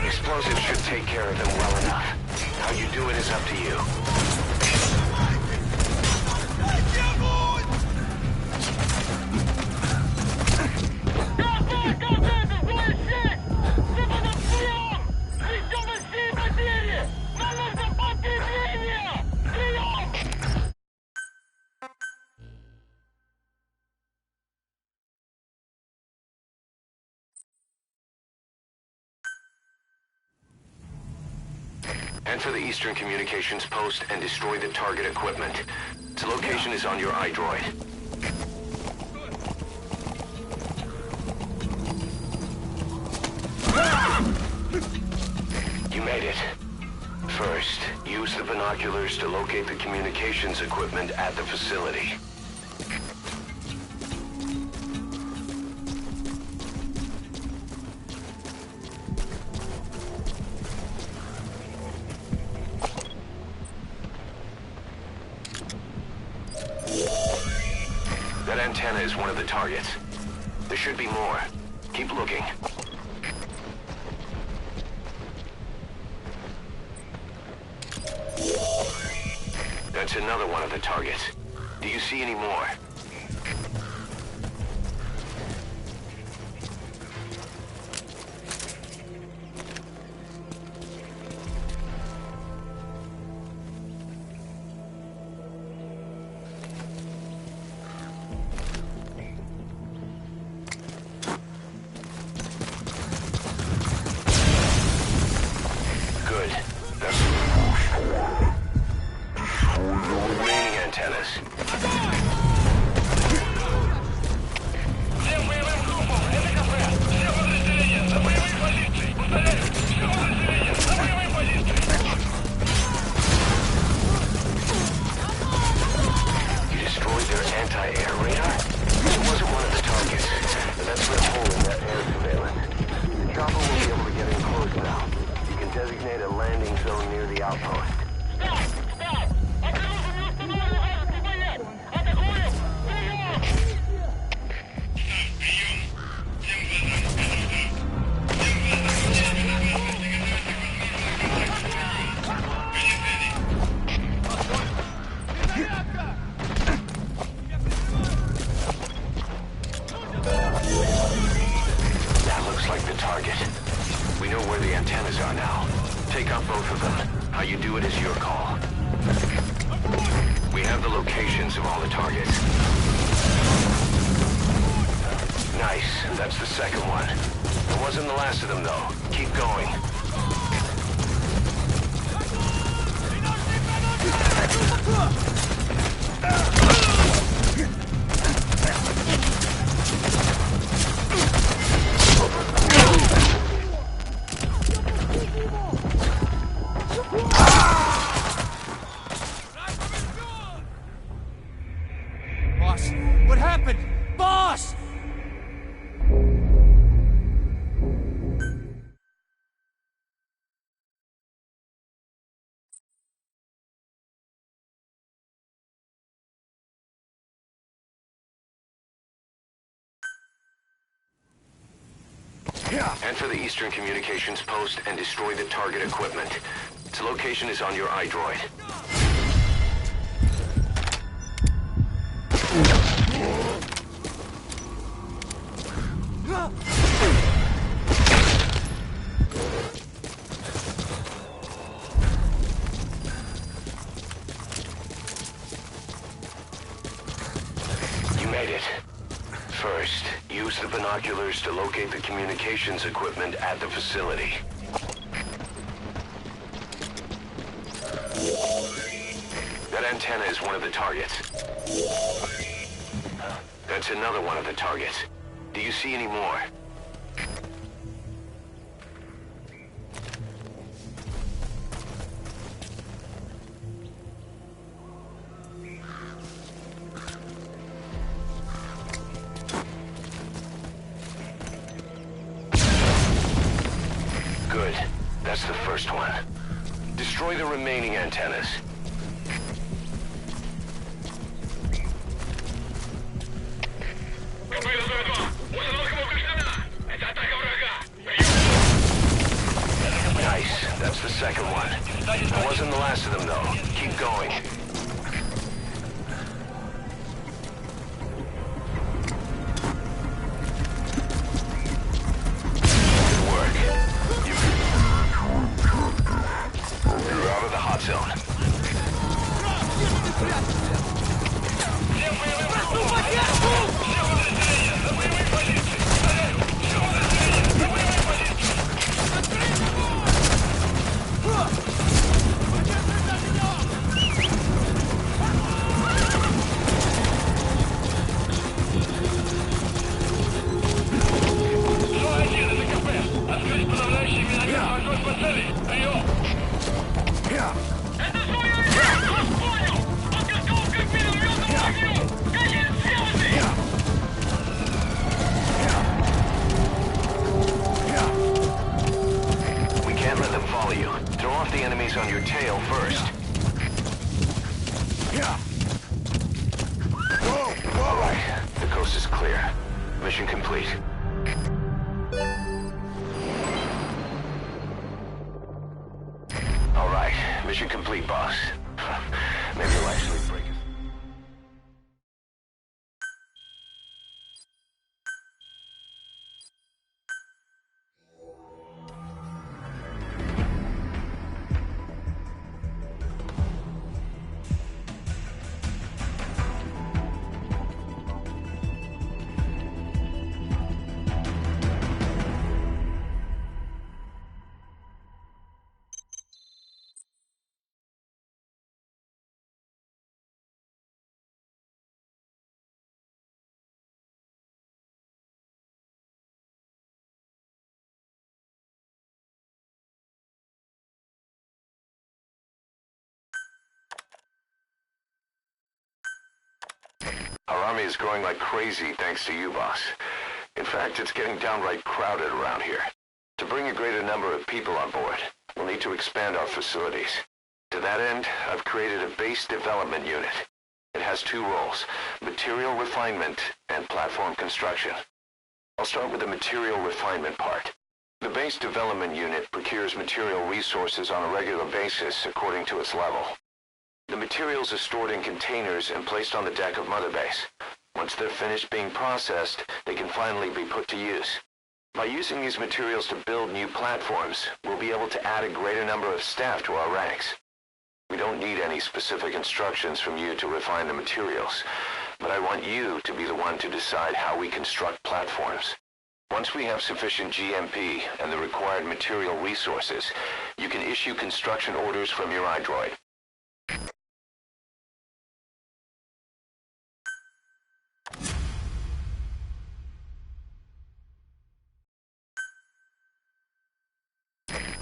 Explosives should take care of them well enough. How you do it is up to you. Enter the Eastern Communications Post and destroy the target equipment. Its location is on your iDroid. You made it. First, use the binoculars to locate the communications equipment at the facility. That antenna is one of the targets. There should be more. Keep looking. That's another one of the targets. Do you see any more? Good. That's remaining antennas. Всем боевым группам, это кафе. Все подразделения на боевой позиции. Повторяю, все подразделения на боевой позиции. You destroyed their anti-air radar? It wasn't one of the targets. And that's the hole in that air surveillance. The chopper will be able to get in close now. You can designate a landing zone near the outpost. Стоп! Стоп! Обнаружен неустановленный вражеский боец! Атакуем! Прием! That looks like the target. We know where the antennas are now. Take out both of them. How you do it is your call. We have the locations of all the targets. Nice. That's the second one. It wasn't the last of them, though. Keep going. Boss, what happened? Boss! Enter the Eastern Communications Post and destroy the target equipment. Its location is on your iDroid. You made it. First, use the binoculars to locate the communications equipment at the facility. That antenna is one of the targets. That's another one of the targets. Do you see any more? Destroy the remaining antennas. Nice. That's the second one. That wasn't the last of them, though. Keep going. Good work. You're out of the hot zone. The enemies on your tail first. All right, the coast is clear. Mission complete. All right, mission complete, boss. Maybe you'll actually break it. Our army is growing like crazy thanks to you, boss. In fact, it's getting downright crowded around here. To bring a greater number of people on board, we'll need to expand our facilities. To that end, I've created a base development unit. It has two roles, material refinement and platform construction. I'll start with the material refinement part. The base development unit procures material resources on a regular basis according to its level. The materials are stored in containers and placed on the deck of Mother Base. Once they're finished being processed, they can finally be put to use. By using these materials to build new platforms, we'll be able to add a greater number of staff to our ranks. We don't need any specific instructions from you to refine the materials, but I want you to be the one to decide how we construct platforms. Once we have sufficient GMP and the required material resources, you can issue construction orders from your iDroid.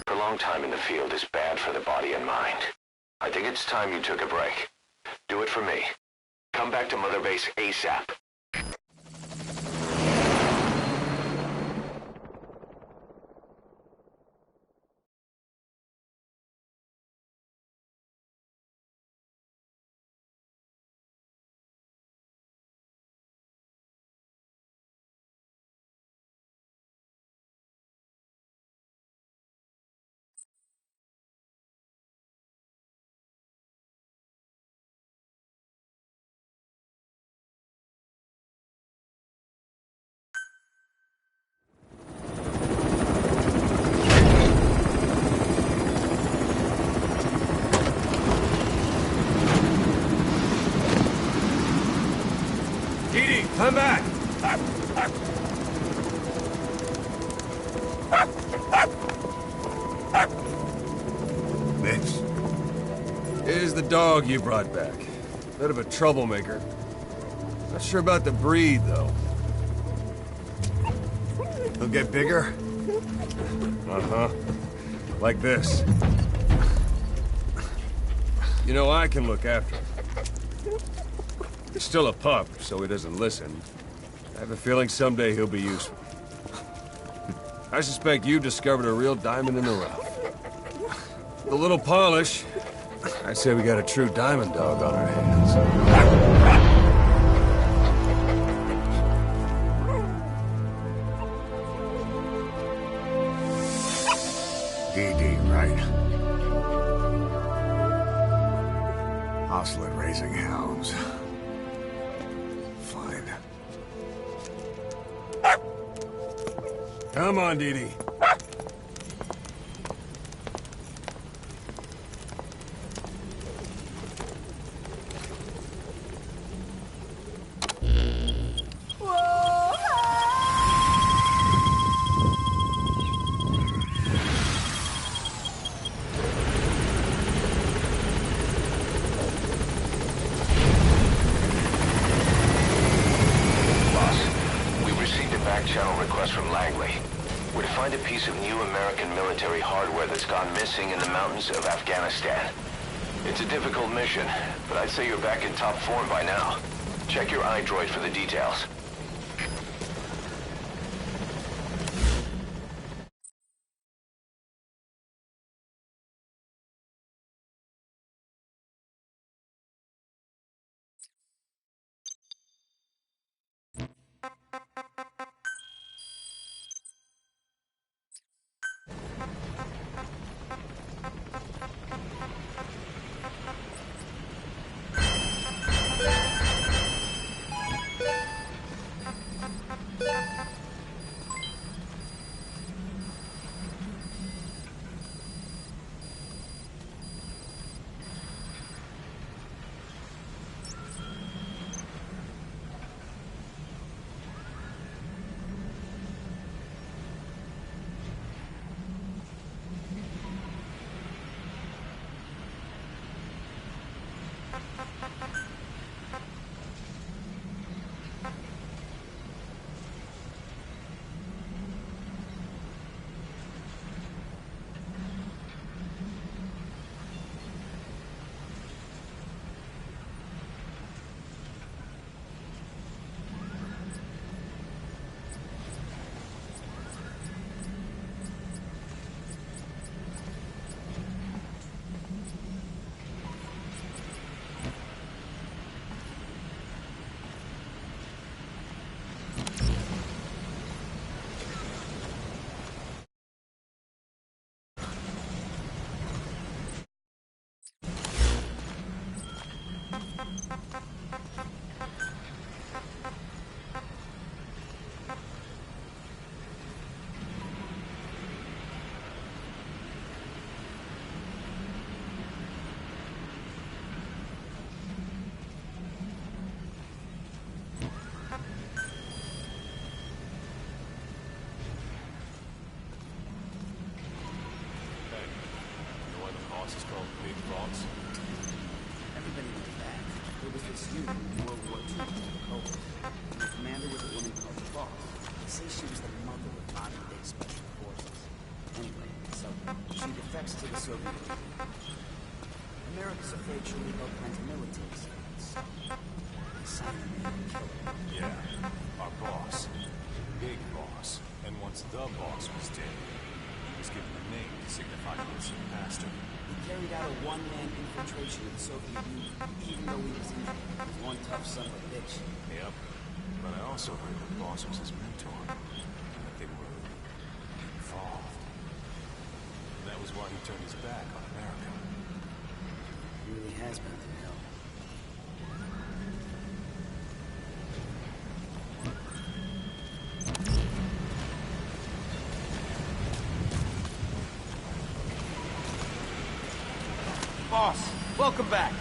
Prolonged time in the field is bad for the body and mind. I think it's time you took a break. Do it for me. Come back to Mother Base ASAP. Come back! Mitch. Here's the dog you brought back. Bit of a troublemaker. Not sure about the breed, though. He'll get bigger? Uh-huh. Like this. You know, I can look after him. He's still a pup, so he doesn't listen. I have a feeling someday he'll be useful. I suspect you've discovered a real diamond in the rough. a little polish, I'd say we got a true diamond dog on our hands. ED, right? Hostile raising hounds. Fine. Come on, Dee Dee. Channel request from Langley. We're to find a piece of new American military hardware that's gone missing in the mountains of Afghanistan. It's a difficult mission, but I'd say you're back in top form by now. Check your iDroid for the details. Everybody went back. There was this unit in World War II called Cobra. And the commander was a woman called the Boss. They say she was the mother of modern-day special forces. Anyway, so she defects to the Soviet Union. America's afraid she'll leave all kinds of military secrets. They sign the name and kill her. Yeah, our boss. Big boss. And once the boss was dead, he was given a name to signify he was surpassed him. He carried out a one-man infiltration of the Soviet Union, even though he was injured. He was one tough son of a bitch. Yep. But I also heard the boss was his mentor. That they were involved. And that was why he turned his back on America. He really has been through hell. Boss, welcome back.